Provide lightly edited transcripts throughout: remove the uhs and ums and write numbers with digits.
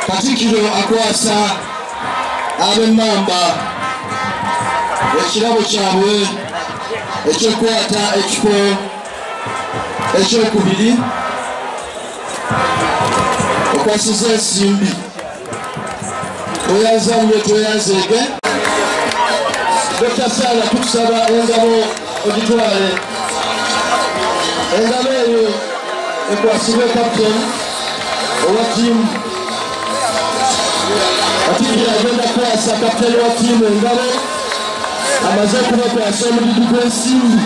Katikkiro akwasa ab'Emmamba ekirabo kyabwe ekyokukwata ekifo ekyokubiri okwasiza ensimbi tweyanzanye tweyanzeege. Dr. Sala tukusaba engabo ogitwale, engabo eyo ekwasibwe kapiteni owa ttiimu. Katikkiro agenda kukwasa kapiteni wa ttiimu engabo amaze okubakwasa omudidi gw'ensimbi.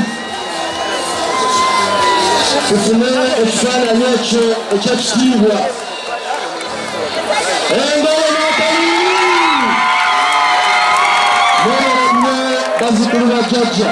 Tufune ekifaananyi ekyo ekyekitiibwa. Engabo n'akalulu mwene bazzukulu ba jjajja.